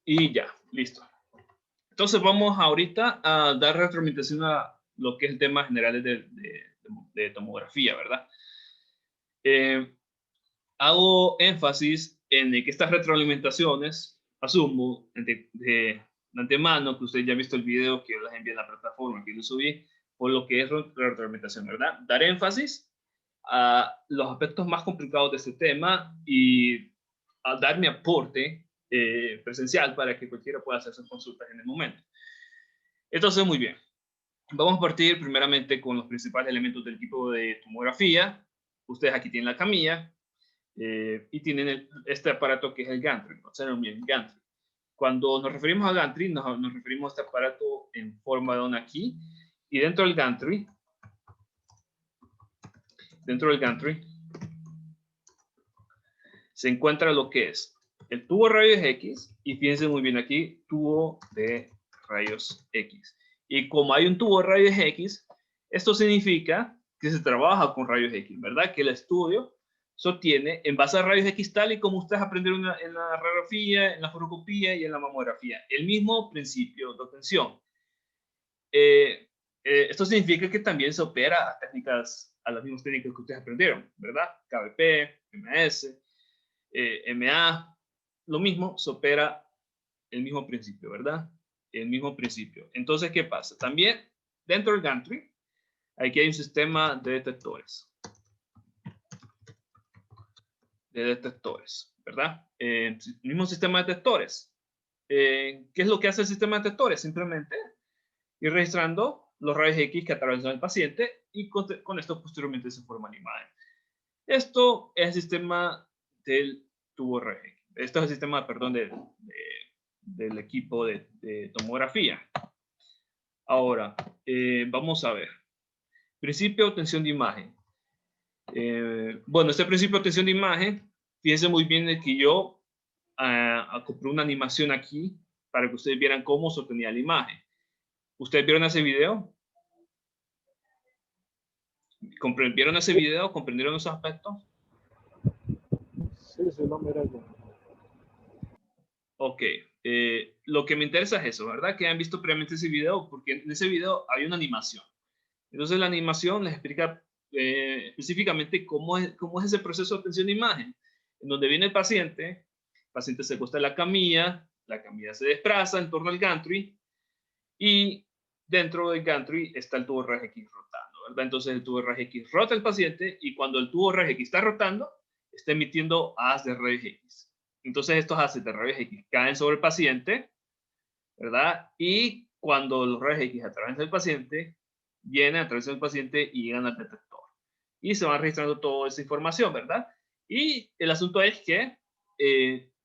Y ya, listo. Entonces vamos ahorita a dar retroalimentación a lo que es el tema general de tomografía, ¿verdad? Hago énfasis en que estas retroalimentaciones, asumo de antemano que usted ya ha visto el video que las envié en la plataforma que yo subí, por lo que es retroalimentación, ¿verdad? Dar énfasis a los aspectos más complicados de este tema y a dar mi aporte presencial para que cualquiera pueda hacer sus consultas en el momento. Entonces, muy bien. Vamos a partir primeramente con los principales elementos del equipo de tomografía. Ustedes aquí tienen la camilla y tienen este aparato que es el gantry. Observen bien, gantry. Cuando nos referimos a gantry, nos referimos a este aparato en forma de una aquí. Y dentro del gantry, se encuentra lo que es el tubo de rayos X, y fíjense muy bien aquí, tubo de rayos X. Y como hay un tubo de rayos X, esto significa que se trabaja con rayos X, ¿verdad? Que el estudio se obtiene en base a rayos X tal y como ustedes aprendieron en la radiografía, en la fluoroscopía y en la mamografía. El mismo principio de obtención. Esto significa que también se opera a las mismas técnicas que ustedes aprendieron, ¿verdad? KBP, MS, MA, lo mismo, se opera el mismo principio, ¿verdad? El mismo principio. Entonces, ¿qué pasa? También dentro del gantry, aquí hay un sistema de detectores. ¿Verdad? El mismo sistema de detectores. ¿Qué es lo que hace el sistema de detectores? Simplemente ir registrando los rayos X que atraviesan el paciente y con esto posteriormente se forma la imagen. Esto es el sistema del tubo rayos X. Esto es el sistema, perdón, del equipo de tomografía. Ahora, vamos a ver. Principio de obtención de imagen. Bueno, este principio de obtención de imagen, fíjense muy bien de que yo acoplé una animación aquí para que ustedes vieran cómo se obtenía la imagen. ¿Ustedes vieron ese video? ¿Vieron ese video? ¿Comprendieron esos aspectos? Sí, no, mira yo. Ok, lo que me interesa es eso, ¿verdad? Que han visto previamente ese video, porque en ese video hay una animación. Entonces la animación les explica específicamente cómo es ese proceso de obtención de imagen, en donde viene el paciente se acuesta en la camilla se desplaza en torno al gantry, y dentro del gantry está el tubo de rayos X rotando, ¿verdad? Entonces el tubo de rayos X rota el paciente, y cuando el tubo de rayos X está rotando, está emitiendo haz de rayos X. Entonces estos haces de rayos X caen sobre el paciente, ¿verdad? Y cuando los rayos X atraviesan el paciente, vienen a través del paciente y llegan al detector. Y se van registrando toda esa información, ¿verdad? Y el asunto es que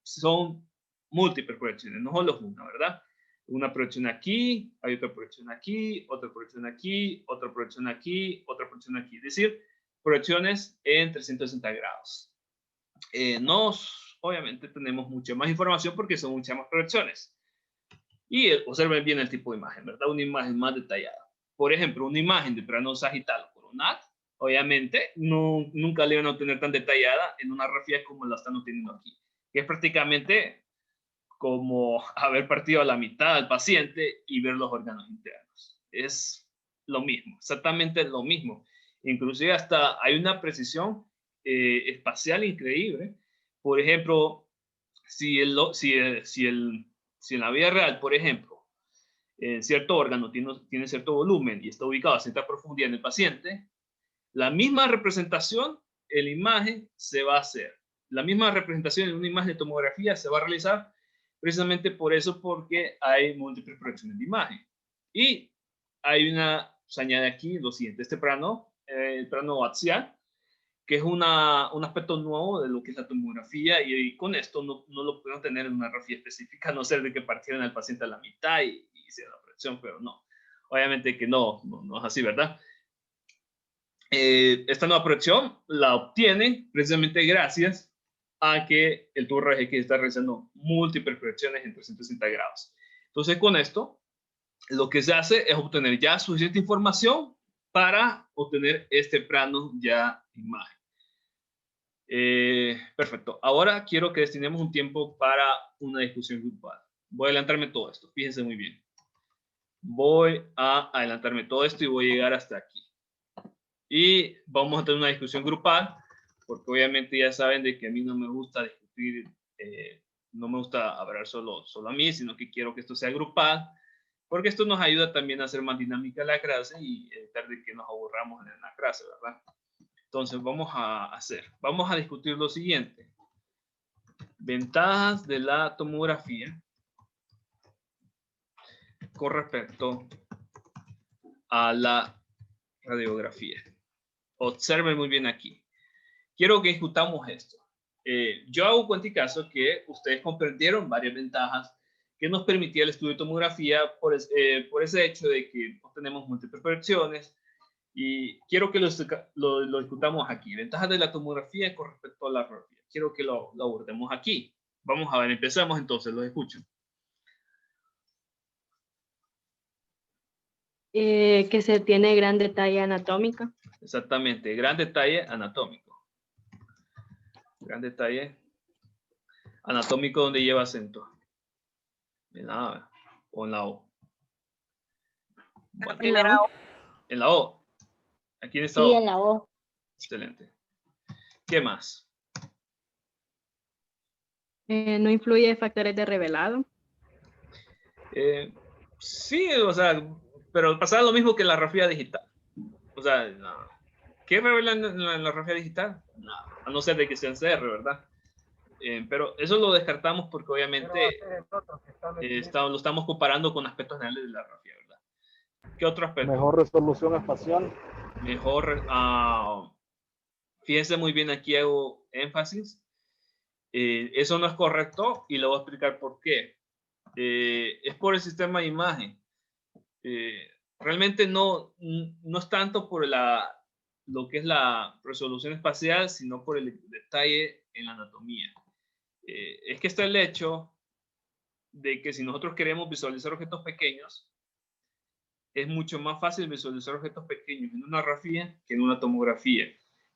son múltiples proyecciones, no solo una, ¿verdad? Una proyección aquí, hay otra proyección aquí, otra proyección aquí, otra proyección aquí, otra proyección aquí. Es decir, proyecciones en 360 grados. Obviamente tenemos mucha más información porque son muchas más proyecciones. Y observen bien el tipo de imagen, ¿verdad? Una imagen más detallada. Por ejemplo, una imagen de plano sagital o coronal, obviamente, nunca le van a obtener tan detallada en una radiografía como la están obteniendo aquí, que es prácticamente como haber partido a la mitad al paciente y ver los órganos internos. Es lo mismo, exactamente lo mismo. Inclusive hasta hay una precisión espacial increíble. Por ejemplo, si en la vida real, por ejemplo, cierto órgano tiene cierto volumen y está ubicado a cierta profundidad en el paciente, la misma representación en la imagen se va a hacer. La misma representación en una imagen de tomografía se va a realizar precisamente por eso, porque hay múltiples proyecciones de imagen. Y se añade aquí lo siguiente, este plano, el plano axial, que es un aspecto nuevo de lo que es la tomografía, y con esto no lo pueden tener en una radiografía específica, a no ser de que partieran al paciente a la mitad y hicieran la proyección, pero no. Obviamente que no es así, ¿verdad? Esta nueva proyección la obtienen precisamente gracias a que el tubo de rayos X está realizando múltiples proyecciones en 360 grados. Entonces, con esto, lo que se hace es obtener ya suficiente información para obtener este plano ya imagen. Perfecto. Ahora quiero que destinemos un tiempo para una discusión grupal. Voy a adelantarme todo esto, fíjense muy bien. Voy a adelantarme todo esto y voy a llegar hasta aquí. Y vamos a tener una discusión grupal, porque obviamente ya saben de que a mí no me gusta discutir, no me gusta hablar solo a mí, sino que quiero que esto sea grupal, porque esto nos ayuda también a hacer más dinámica la clase y evitar de que nos aburramos en la clase, ¿verdad? Entonces vamos a discutir lo siguiente. Ventajas de la tomografía con respecto a la radiografía. Observen muy bien aquí. Quiero que discutamos esto. Yo hago cuenta y caso que ustedes comprendieron varias ventajas que nos permitía el estudio de tomografía por ese hecho de que obtenemos múltiples proyecciones, y quiero que lo discutamos aquí. Ventajas de la tomografía con respecto a la radiografía. Quiero que lo abordemos aquí. Vamos a ver, empezamos entonces, los escucho. Que se tiene gran detalle anatómico. Exactamente, gran detalle anatómico. Gran detalle anatómico donde lleva acento. En la A o en la O. Bueno, En la O. en la O. Aquí en esta Sí, O. en la O. Excelente. ¿Qué más? No influye factores de revelado. Sí, o sea, pero pasa lo mismo que la radiografía digital. O sea, no. ¿Qué revelan en la radiografía digital? No, a no ser de que sea en CR, ¿verdad? Pero eso lo descartamos porque obviamente lo estamos comparando con aspectos generales de la radiografía, ¿verdad? ¿Qué otro aspecto? Mejor resolución espacial. Mejor, fíjense muy bien, aquí hago énfasis. Eso no es correcto y le voy a explicar por qué. Es por el sistema de imagen. Realmente no es tanto por lo que es la resolución espacial, sino por el detalle en la anatomía. Es que está el hecho de que si nosotros queremos visualizar objetos pequeños, es mucho más fácil visualizar objetos pequeños en una radiografía que en una tomografía.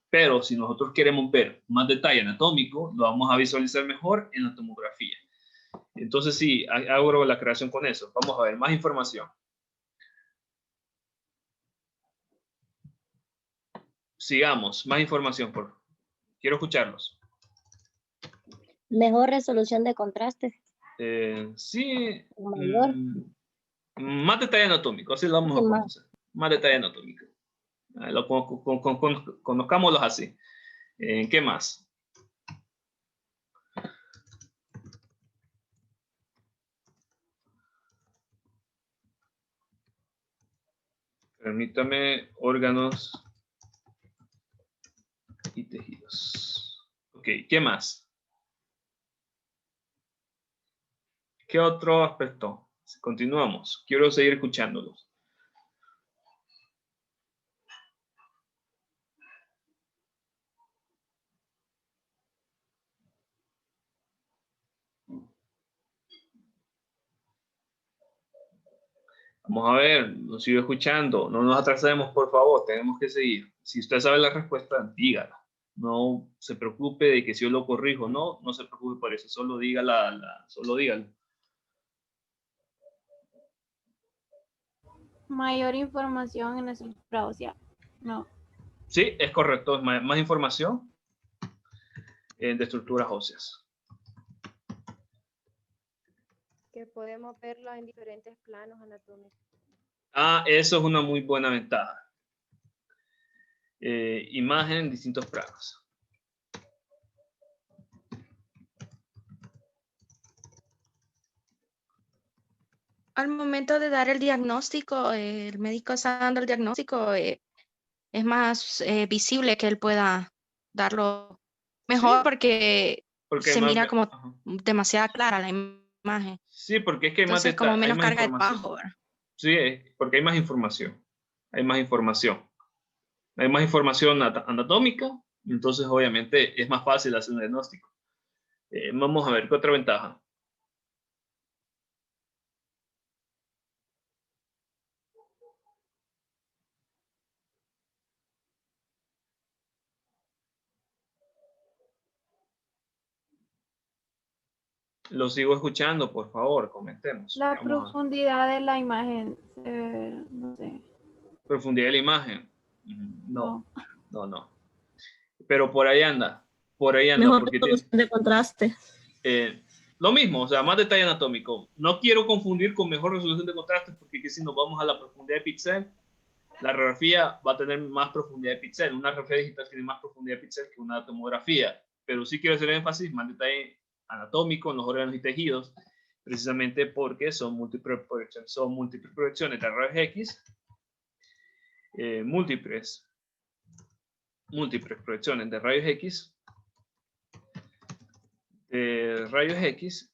Pero si nosotros queremos ver más detalle anatómico, lo vamos a visualizar mejor en la tomografía. Entonces sí, hago la creación con eso. Vamos a ver más información. Sigamos, más información, por favor. Quiero escucharlos. Mejor resolución de contraste. Sí, Mayor. más detalle anatómico, así lo vamos a conocer. Más detalle anatómico. Conozcámoslos así. ¿Qué más? Permítame, órganos y tejidos. Ok, ¿qué más? ¿Qué otro aspecto? Continuamos. Quiero seguir escuchándolos. Vamos a ver, nos sigo escuchando. No nos atrasemos, por favor. Tenemos que seguir. Si usted sabe la respuesta, dígala. No se preocupe de que si yo lo corrijo. No se preocupe por eso. Solo solo dígalo. Mayor información en la estructura ósea. No. Sí, es correcto. Más información de estructuras óseas. Que podemos verlo en diferentes planos anatómicos. Eso es una muy buena ventaja. Imagen en distintos planos. Al momento de dar el diagnóstico, el médico está dando el diagnóstico, es más visible que él pueda darlo mejor, sí, porque se mira como ajá, demasiado clara la imagen. Sí, porque es que hay más Entonces, como menos hay más carga de información. trabajo, ¿verdad? Sí, porque hay más información. Hay más información. Hay más información anatómica, entonces obviamente es más fácil hacer un diagnóstico. Vamos a ver, ¿qué otra ventaja? Lo sigo escuchando, por favor, comentemos. La Vamos a- profundidad de la imagen, no sé. Profundidad de la imagen. No. No. Pero por ahí anda. Mejor Porque resolución de contraste. lo mismo, o sea, más detalle anatómico. No quiero confundir con mejor resolución de contraste, porque que si nos vamos a la profundidad de píxel, la radiografía va a tener más profundidad de píxel. Una radiografía digital tiene más profundidad de píxel que una tomografía. Pero sí quiero hacer énfasis, más detalle anatómico en los órganos y tejidos, precisamente porque son múltiples proyecciones de rayos X, múltiples proyecciones de rayos X,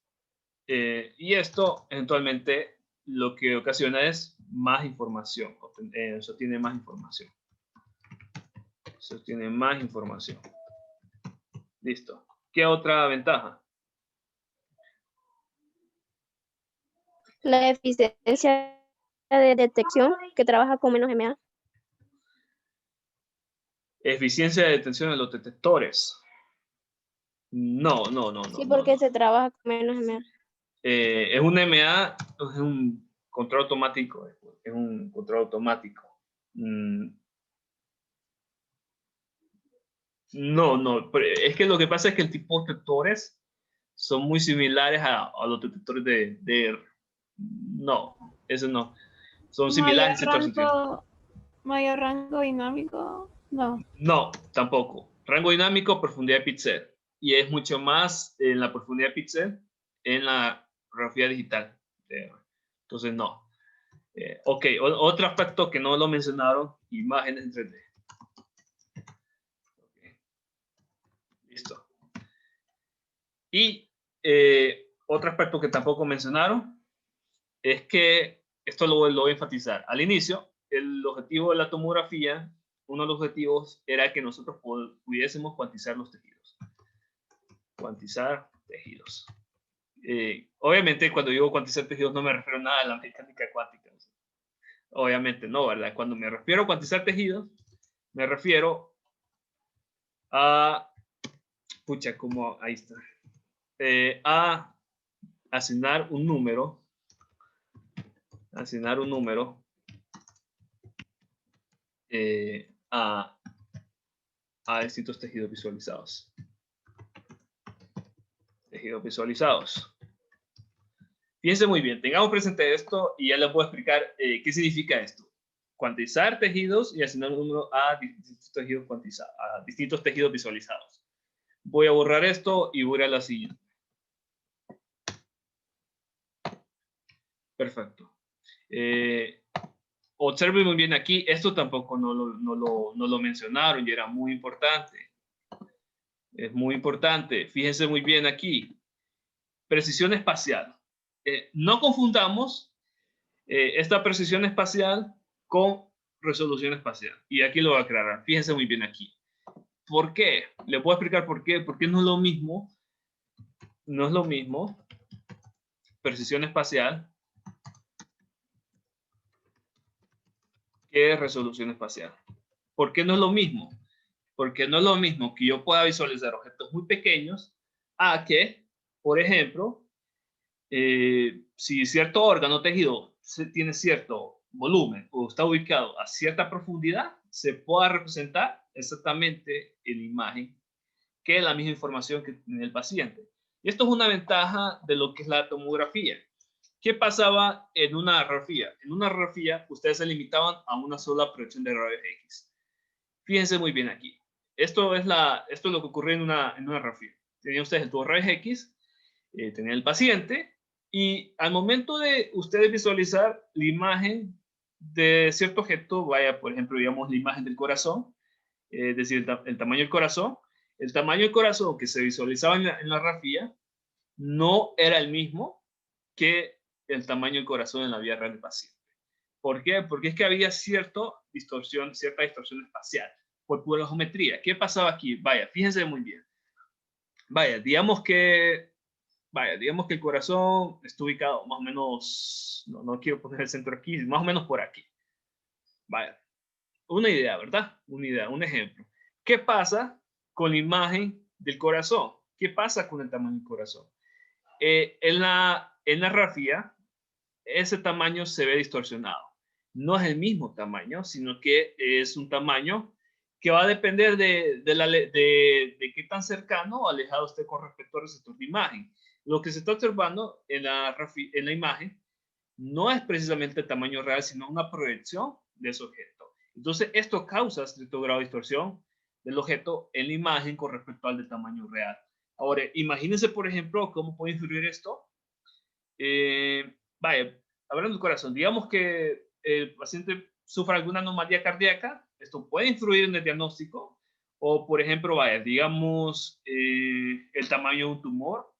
y esto eventualmente lo que ocasiona es más información. Eso tiene más información. Listo. ¿Qué otra ventaja? La eficiencia de detección, que trabaja con menos MA. Eficiencia de detención de los detectores. No. Sí, porque se trabaja con menos MA. Es un MA, es un control automático. Es un control automático. No. Es que lo que pasa es que el tipo de detectores son muy similares a los detectores de. No, eso no. Son similares en cierto sentido. Mayor rango dinámico, no. No, tampoco. Rango dinámico, profundidad de píxel. Y es mucho más en la profundidad de píxel en la radiografía digital. Entonces, no. Ok, otro aspecto que no lo mencionaron, imágenes en 3D. Okay. Listo. Y otro aspecto que tampoco mencionaron es que, esto lo voy a enfatizar, al inicio, el objetivo de la tomografía, uno de los objetivos era que nosotros pudiésemos cuantizar los tejidos. Cuantizar tejidos. Obviamente, cuando digo cuantizar tejidos, no me refiero a nada a la mecánica cuántica. Obviamente no, ¿verdad? Cuando me refiero a cuantizar tejidos, me refiero a, ahí está, a asignar un número a distintos tejidos visualizados. Fíjense muy bien, tengamos presente esto y ya les puedo explicar qué significa esto. Cuantizar tejidos y asignar un número a distintos tejidos visualizados. Voy a borrar esto y voy a la siguiente. Perfecto. Observen muy bien aquí, esto tampoco no lo mencionaron y era muy importante. Es muy importante. Fíjense muy bien aquí. Precisión espacial. No confundamos esta precisión espacial con resolución espacial. Y aquí lo voy a aclarar. Fíjense muy bien aquí. ¿Por qué? Le puedo explicar por qué. Porque no es lo mismo. No es lo mismo precisión espacial que resolución espacial. ¿Por qué no es lo mismo? Porque no es lo mismo que yo pueda visualizar objetos muy pequeños a que, por ejemplo, si cierto órgano tejido tiene cierto volumen o está ubicado a cierta profundidad, se pueda representar exactamente en la imagen que es la misma información que tiene el paciente. Y esto es una ventaja de lo que es la tomografía. ¿Qué pasaba en una radiografía? En una radiografía ustedes se limitaban a una sola proyección de rayos X. Fíjense muy bien aquí. Esto es lo que ocurre en una radiografía. Tenían ustedes el tubo de rayos X, tenían el paciente, y al momento de ustedes visualizar la imagen de cierto objeto, vaya, por ejemplo, digamos la imagen del corazón, es decir, el tamaño del corazón, que se visualizaba en la radiografía no era el mismo que el tamaño del corazón en la vida real del paciente. ¿Por qué? Porque es que había cierta distorsión espacial por pura geometría. ¿Qué pasaba aquí? Vaya, fíjense muy bien. Vaya, digamos que el corazón está ubicado más o menos, no quiero poner el centro aquí, más o menos por aquí. Vaya, una idea, ¿verdad? Un ejemplo. ¿Qué pasa con la imagen del corazón? ¿Qué pasa con el tamaño del corazón? En la radiografía, ese tamaño se ve distorsionado. No es el mismo tamaño, sino que es un tamaño que va a depender de qué tan cercano o alejado esté con respecto al receptor de imagen. Lo que se está observando en la imagen no es precisamente el tamaño real, sino una proyección de ese objeto. Entonces, esto causa cierto grado de distorsión del objeto en la imagen con respecto al de tamaño real. Ahora, imagínense, por ejemplo, cómo puede influir esto. Vaya, hablando del corazón, digamos que el paciente sufre alguna anomalía cardíaca, esto puede influir en el diagnóstico, o por ejemplo, vaya, digamos, el tamaño de un tumor,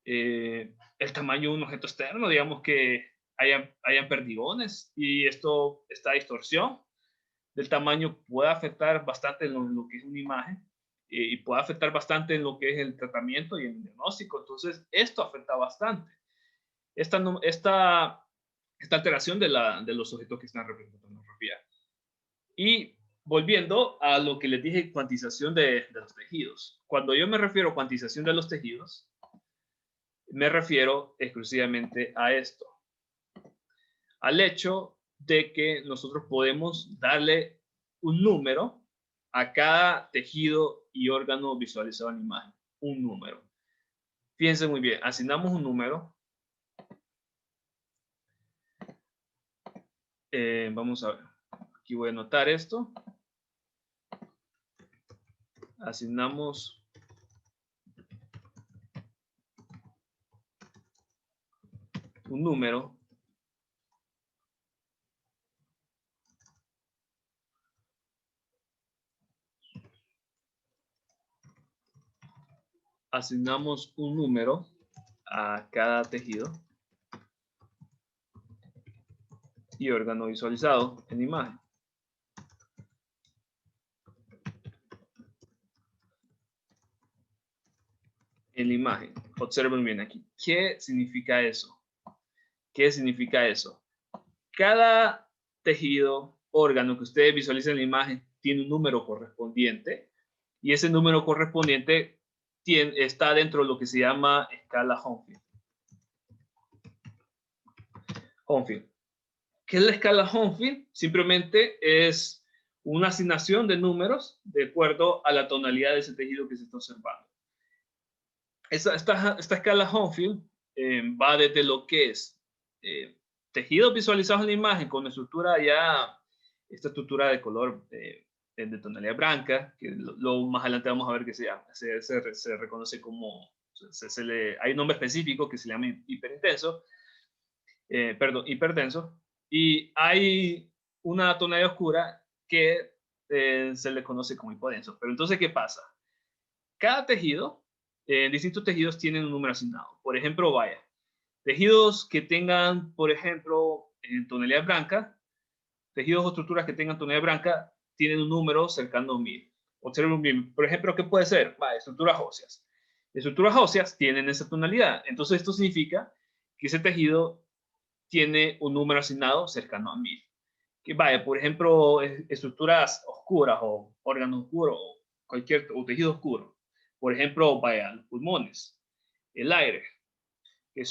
el tamaño de un objeto externo, digamos que hayan perdigones, y esta distorsión del tamaño puede afectar bastante en lo que es una imagen, y puede afectar bastante en lo que es el tratamiento y el diagnóstico. Entonces, esto afecta bastante. Esta alteración de los objetos que están representando en la radiografía. Y volviendo a lo que les dije, cuantización de los tejidos. Cuando yo me refiero a cuantización de los tejidos, me refiero exclusivamente a esto. Al hecho de que nosotros podemos darle un número a cada tejido y órgano visualizado en la imagen. Un número. Fíjense muy bien, asignamos un número. Vamos a ver. Aquí voy a anotar esto. Asignamos un número a cada tejido y órgano visualizado en imagen. En la imagen. Observen bien aquí. ¿Qué significa eso? ¿Qué significa eso? Cada tejido, órgano que ustedes visualicen en la imagen tiene un número correspondiente, y ese número correspondiente está dentro de lo que se llama escala Hohenfield. ¿Qué es la escala Hohenfield? Simplemente es una asignación de números de acuerdo a la tonalidad de ese tejido que se está observando. Esta escala Hohenfield va desde lo que es tejidos visualizados en la imagen con estructura esta estructura de color de tonalidad blanca, que lo más adelante vamos a ver que se reconoce como, hay un nombre específico que se llama hiperintenso, hipertenso, y hay una tonalidad oscura que se le conoce como hipodenso. Pero entonces, ¿qué pasa? Cada tejido, distintos tejidos tienen un número asignado. Por ejemplo, vaya, tejidos que tengan, por ejemplo, tonalidad blanca, tejidos o estructuras que tengan tonalidad blanca tienen un número cercano a 1000. Observen bien, por ejemplo, ¿qué puede ser? Vaya, estructuras óseas. Estructuras óseas tienen esa tonalidad. Entonces, esto significa que ese tejido tiene un número asignado cercano a 1000. Que vaya, por ejemplo, estructuras oscuras o órganos oscuros o tejido oscuro. Por ejemplo, vaya, los pulmones, el aire, que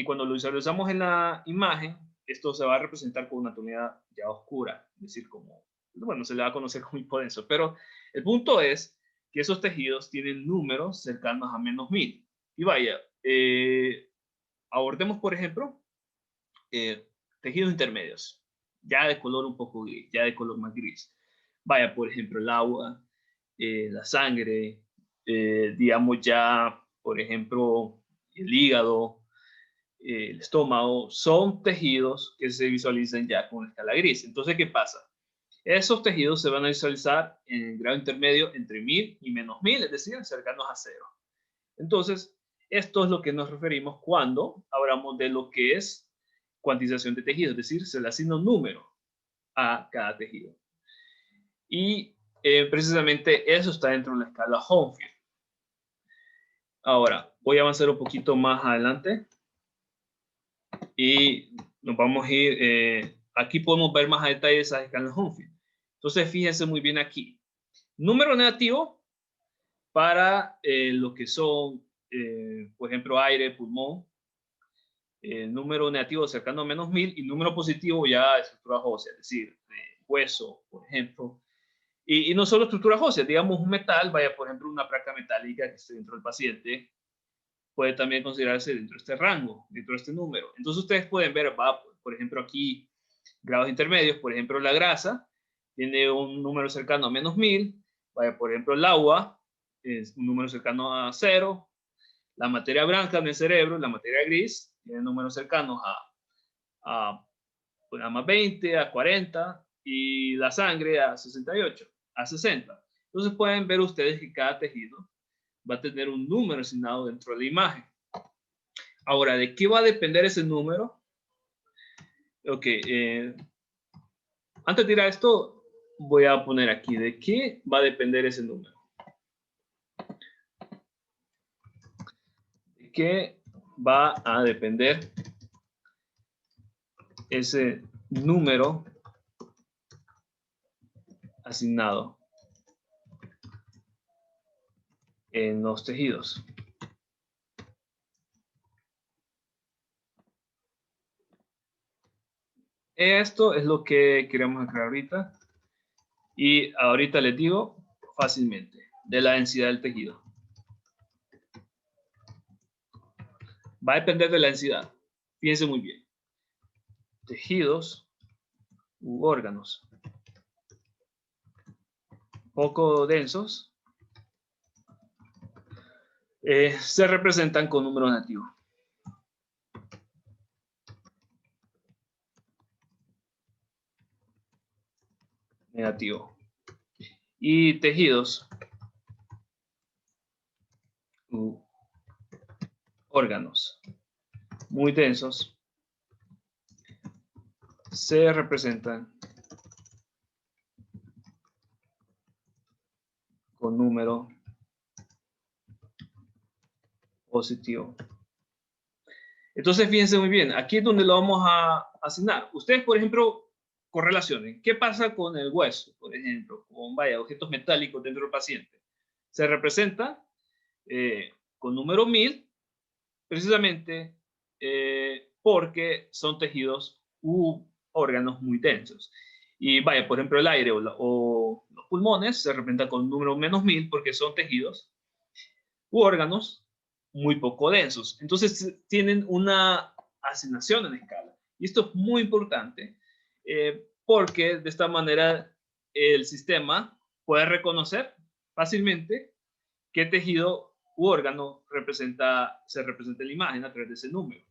cuando lo visualizamos en la imagen, esto se va a representar con una tonalidad ya oscura, es decir, bueno, se le va a conocer como hipodenso, pero el punto es que esos tejidos tienen números cercanos a -1000. Y vaya, abordemos, por ejemplo, tejidos intermedios, ya de color un poco gris, ya de color más gris. Vaya, por ejemplo, el agua, la sangre, digamos ya, por ejemplo, el hígado, el estómago, son tejidos que se visualizan ya con escala gris. Entonces, ¿qué pasa? Esos tejidos se van a visualizar en grado intermedio entre 1000 y -1000, es decir, cercanos a 0. Entonces, esto es lo que nos referimos cuando hablamos de lo que es cuantización de tejidos, es decir, se le asigna un número a cada tejido. Y precisamente eso está dentro de la escala Hohenfield. Ahora, voy a avanzar un poquito más adelante y nos vamos a ir, aquí podemos ver más a detalle esas escalas Hohenfield. Entonces, fíjense muy bien aquí. Número negativo para lo que son por ejemplo, aire, pulmón. Número negativo cercano a -1000 y número positivo ya estructuras óseas, es decir, hueso, por ejemplo. Y no solo estructuras óseas, digamos un metal, vaya, por ejemplo, una placa metálica que esté dentro del paciente, puede también considerarse dentro de este rango, dentro de este número. Entonces ustedes pueden ver, por ejemplo, aquí grados intermedios, por ejemplo, la grasa tiene un número cercano a -1000, vaya, por ejemplo, el agua es un número cercano a 0, la materia blanca en el cerebro, la materia gris, tiene números cercanos a más 20, a 40, y la sangre a 68, a 60. Entonces pueden ver ustedes que cada tejido va a tener un número asignado dentro de la imagen. Ahora, ¿de qué va a depender ese número? Ok, antes de tirar esto, voy a poner aquí, ¿de qué va a depender ese número? ¿De qué va a depender ese número asignado en los tejidos? Esto es lo que queremos aclarar ahorita. Y ahorita les digo fácilmente, de la densidad del tejido. Va a depender de la densidad. Fíjense muy bien. Tejidos u órganos poco densos se representan con número negativo. Negativo. Y tejidos u órganos muy densos se representan con número positivo. Entonces, fíjense muy bien, aquí es donde lo vamos a asignar. Ustedes, por ejemplo, correlacionen. ¿Qué pasa con el hueso, por ejemplo? Con, vaya, objetos metálicos dentro del paciente. Se representa con número 1000, precisamente porque son tejidos u órganos muy densos. Y vaya, por ejemplo, el aire o los pulmones se representan con número -1000 porque son tejidos u órganos muy poco densos. Entonces tienen una asignación en escala. Y esto es muy importante porque de esta manera el sistema puede reconocer fácilmente qué tejido u órgano se representa en la imagen a través de ese número.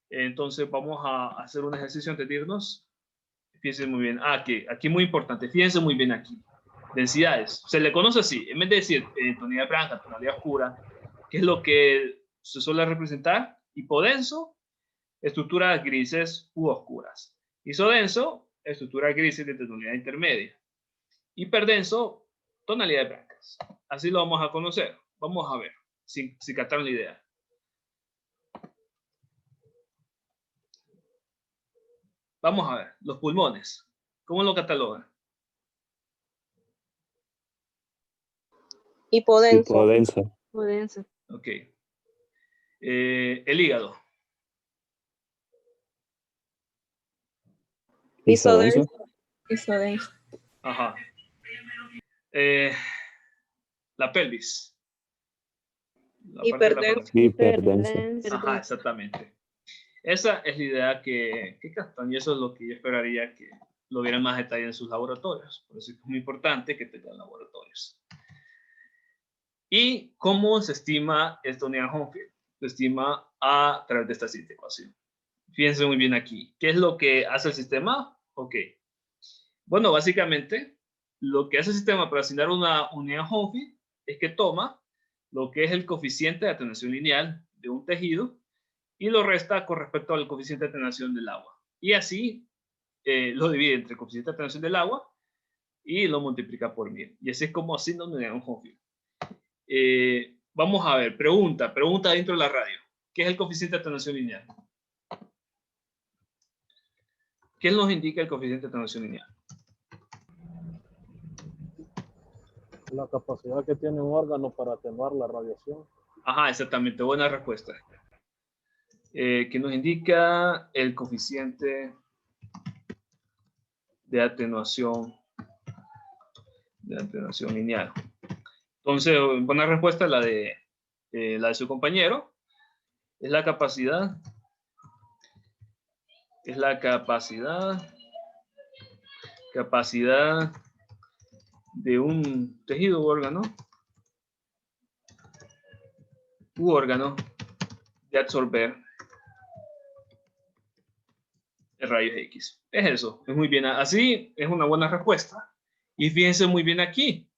Entonces vamos a hacer un ejercicio antes de irnos. Fíjense muy bien. Aquí muy importante. Fíjense muy bien aquí. Densidades. Se le conoce así. En vez de decir tonalidad blanca, tonalidad oscura, ¿qué es lo que se suele representar? Hipodenso, estructuras grises u oscuras. Isodenso, estructuras grises de tonalidad intermedia. Hiperdenso, tonalidades blancas. Así lo vamos a conocer. Vamos a ver si captaron la idea. Vamos a ver, los pulmones. ¿Cómo lo catalogan? Hipodenso. Hipodenso. Denso. Ok. El hígado. Isodenso. Isodenso. Ajá. La pelvis. La parte de la Hiperdenso. pelvis. Hiperdenso. Ajá, exactamente. Esa es la idea que captan y eso es lo que yo esperaría que lo vieran más detalle en sus laboratorios. Por eso es muy importante que tengan laboratorios. ¿Y cómo se estima esta unidad Hounsfield? Se estima a través de esta siguiente ecuación. Fíjense muy bien aquí. ¿Qué es lo que hace el sistema? Ok. Bueno, básicamente, lo que hace el sistema para asignar una unidad Hounsfield es que toma lo que es el coeficiente de atenuación lineal de un tejido y lo resta con respecto al coeficiente de atenuación del agua. Y así lo divide entre el coeficiente de atenuación del agua y lo multiplica por 1000. Y así es como asigna una unidad Hounsfield. Vamos a ver, pregunta dentro de la radio. ¿Qué es el coeficiente de atenuación lineal? ¿Qué nos indica el coeficiente de atenuación lineal? La capacidad que tiene un órgano para atenuar la radiación. Ajá, exactamente, buena respuesta. Que nos indica el coeficiente de atenuación lineal. Entonces, buena respuesta la de su compañero. Es la capacidad. Es la capacidad de un tejido u órgano de absorber rayos X. Es eso, es muy bien. Así es una buena respuesta. Y fíjense muy bien aquí.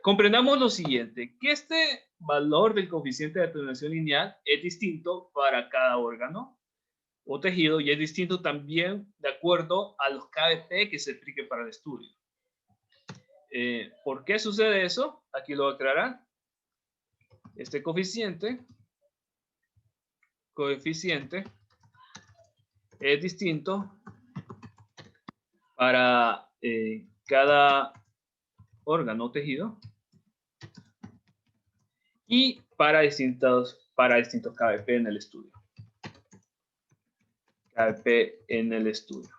Comprendamos lo siguiente, que este valor del coeficiente de atenuación lineal es distinto para cada órgano o tejido y es distinto también de acuerdo a los KBP que se apliquen para el estudio. ¿Por qué sucede eso? Aquí lo aclarará. Este coeficiente es distinto para cada órgano o tejido y para distintos KBP en el estudio.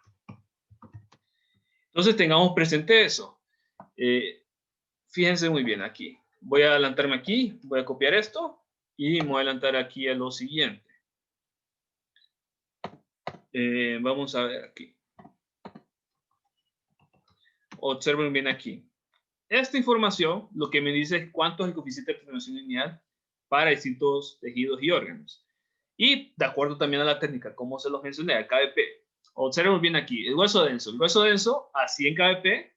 Entonces tengamos presente eso. Fíjense muy bien aquí. Voy a adelantarme aquí, voy a copiar esto y me voy a adelantar aquí a lo siguiente. Vamos a ver aquí. Observen bien aquí. Esta información lo que me dice es cuánto es el coeficiente de atenuación lineal para distintos tejidos y órganos. Y de acuerdo también a la técnica, como se los mencioné, el KBP. Observen bien aquí, el hueso denso. El hueso denso a 100 KBP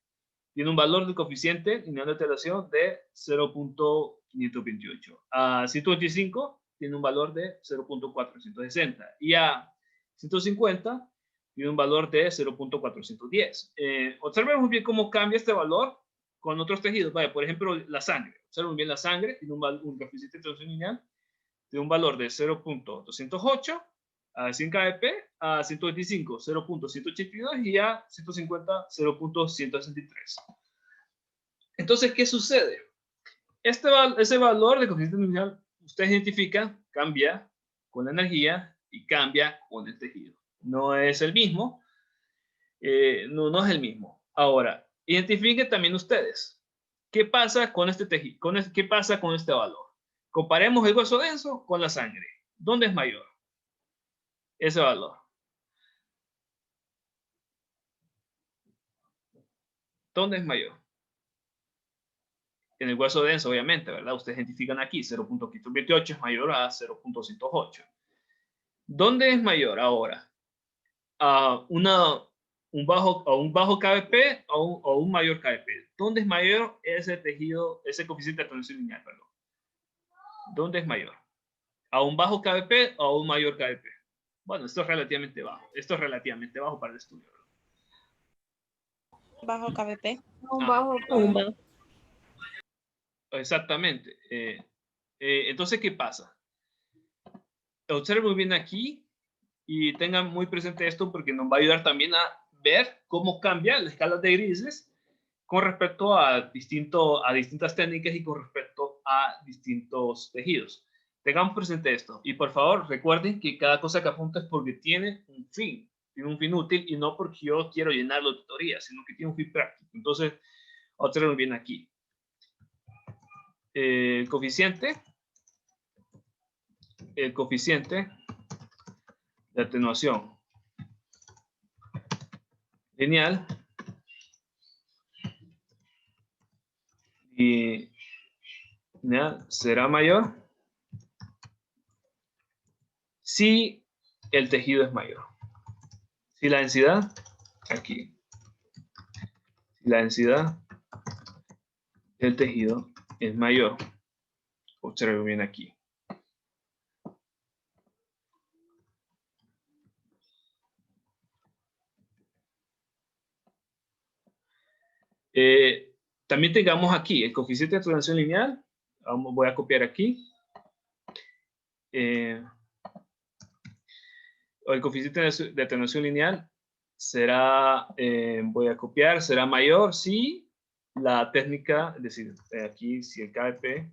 tiene un valor de coeficiente lineal de alteración de 0.528. A 125 tiene un valor de 0.460. Y a 150 tiene un valor de 0.410. Observemos bien cómo cambia este valor con otros tejidos. Vaya, por ejemplo, la sangre. Observen bien la sangre, tiene un coeficiente de alteración lineal de un valor de 0.208 a 100 kbp, a 125 0.182 y a 150 0.163. Entonces, ¿qué sucede? Ese valor de coeficiente lineal, usted identifica, cambia con la energía y cambia con el tejido. No es el mismo. No es el mismo. Ahora, identifiquen también ustedes. ¿Qué pasa con este tejido? ¿Qué pasa con este valor? Comparemos el hueso denso con la sangre. ¿Dónde es mayor ese valor? ¿Dónde es mayor? En el hueso denso, obviamente, ¿verdad? Ustedes identifican aquí 0.528 es mayor a 0.108. ¿Dónde es mayor ahora? ¿A un bajo KBP o un mayor KBP? ¿Dónde es mayor ese tejido, ese coeficiente de atenuación lineal, perdón? ¿Dónde es mayor? ¿A un bajo KBP o a un mayor KBP? Bueno, esto es relativamente bajo. Esto es relativamente bajo para el estudio, ¿verdad? Bajo KBP. Un bajo. Exactamente. Entonces, ¿qué pasa? Observen muy bien aquí y tengan muy presente esto porque nos va a ayudar también a ver cómo cambia la escala de grises con respecto a distintas técnicas y con respecto a distintos tejidos. Tengamos presente esto. Y por favor, recuerden que cada cosa que apunta es porque tiene un fin útil y no porque yo quiero llenarlo de tutoría, sino que tiene un fin práctico. Entonces, observen bien aquí. El coeficiente de atenuación lineal será mayor si el tejido es mayor. Si la densidad, aquí, si la densidad del tejido es mayor, observen bien aquí. También tengamos aquí el coeficiente de atenuación lineal. Voy a copiar aquí. El coeficiente de atenuación lineal será, voy a copiar, será mayor si la técnica, es decir, aquí si el KBP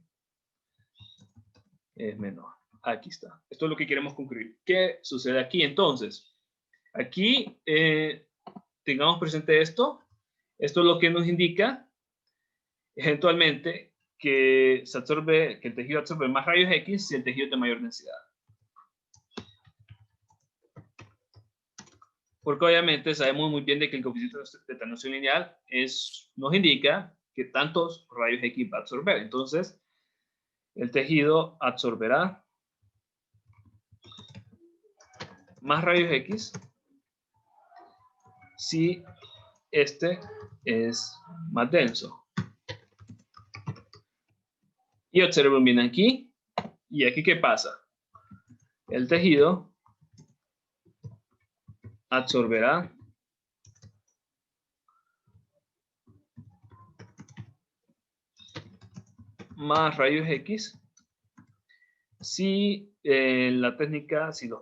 es menor. Aquí está. Esto es lo que queremos concluir. ¿Qué sucede aquí? Entonces, aquí tengamos presente esto. Esto es lo que nos indica eventualmente que el tejido absorbe más rayos X si el tejido es de mayor densidad. Porque obviamente sabemos muy bien de que el coeficiente de transición lineal nos indica que tantos rayos X va a absorber. Entonces, el tejido absorberá más rayos X si este es más denso. Y observen bien aquí. ¿Y aquí qué pasa? El tejido absorberá más rayos X si la técnica, si los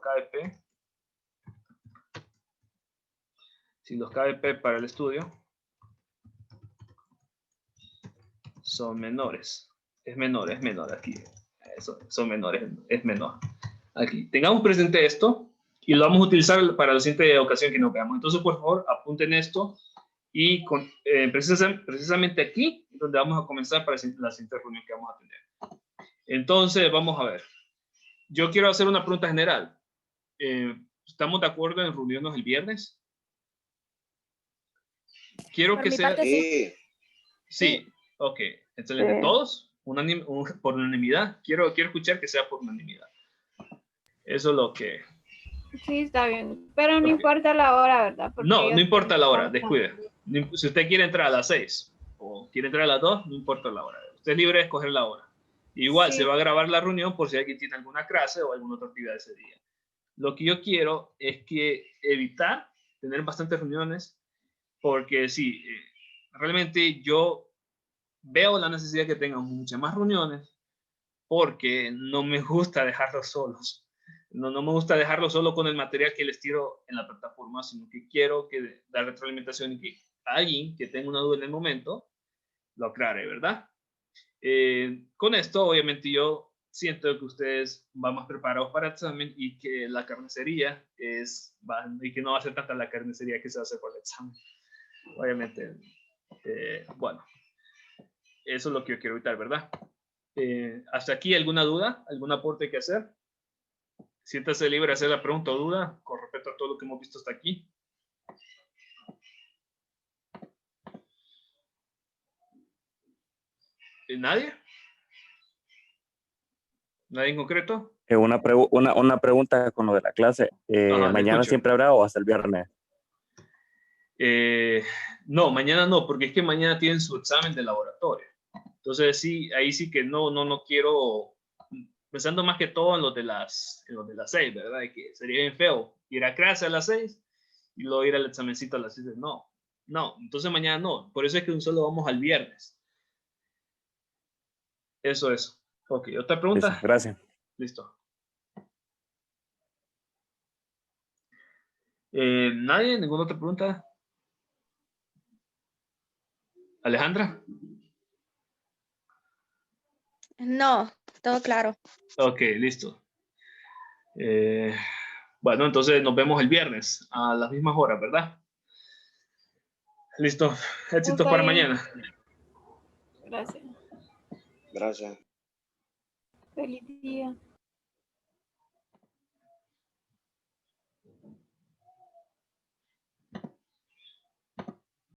KBP para el estudio son menores. Es menor aquí. Son menores, es menor. Aquí. Tengamos presente esto y lo vamos a utilizar para la siguiente ocasión que nos veamos. Entonces, por favor, apunten esto y precisamente aquí es donde vamos a comenzar para la siguiente reunión que vamos a tener. Entonces, vamos a ver. Yo quiero hacer una pregunta general. ¿Estamos de acuerdo en reunirnos el viernes? Quiero Por que mi sea... parte, sí. Sí, ok. Excelente. Sí. ¿Todos? Por unanimidad. Quiero escuchar que sea por unanimidad. Eso es lo que... Sí, está bien. Pero no Ok. importa la hora, ¿verdad? Porque No, yo no importa la hora, tengo- descuide. Si usted quiere entrar a las 6 o quiere entrar a las 2, no importa la hora. Usted es libre de escoger la hora. Igual Sí. se va a grabar la reunión por si alguien tiene alguna clase o alguna otra actividad ese día. Lo que yo quiero es que evitar tener bastantes reuniones porque sí, realmente yo veo la necesidad que tengan muchas más reuniones porque no me gusta dejarlos solos. No me gusta dejarlos solo con el material que les tiro en la plataforma, sino que quiero dar retroalimentación y que alguien que tenga una duda en el momento lo aclare, ¿verdad? Con esto, obviamente, yo siento que ustedes van más preparados para el examen y que la carnicería y que no va a ser tanta la carnicería que se hace por el examen. Obviamente, bueno, eso es lo que yo quiero evitar, ¿verdad? ¿Hasta aquí alguna duda? ¿Algún aporte que hacer? Siéntase libre de hacer la pregunta o duda con respecto a todo lo que hemos visto hasta aquí. ¿Nadie? ¿Nadie en concreto? Una pregunta con lo de la clase. Ajá, le ¿Mañana escucho. siempre habrá o hasta el viernes? No, mañana no, porque es que mañana tienen su examen de laboratorio. Entonces sí, ahí sí que no quiero, pensando más que todo en los de las 6, ¿verdad? Y que sería bien feo ir a clase a las 6 y luego ir al examencito a las 6. No, entonces mañana no. Por eso es que solo vamos al viernes. Eso es. Ok, ¿otra pregunta? Listo, gracias. Listo. ¿Nadie? ¿Ninguna otra pregunta? ¿Alejandra? No, todo claro. Ok, listo. Bueno, entonces nos vemos el viernes a las mismas horas, ¿verdad? Listo. Éxitos Está para bien. mañana. Gracias. Gracias. Feliz día.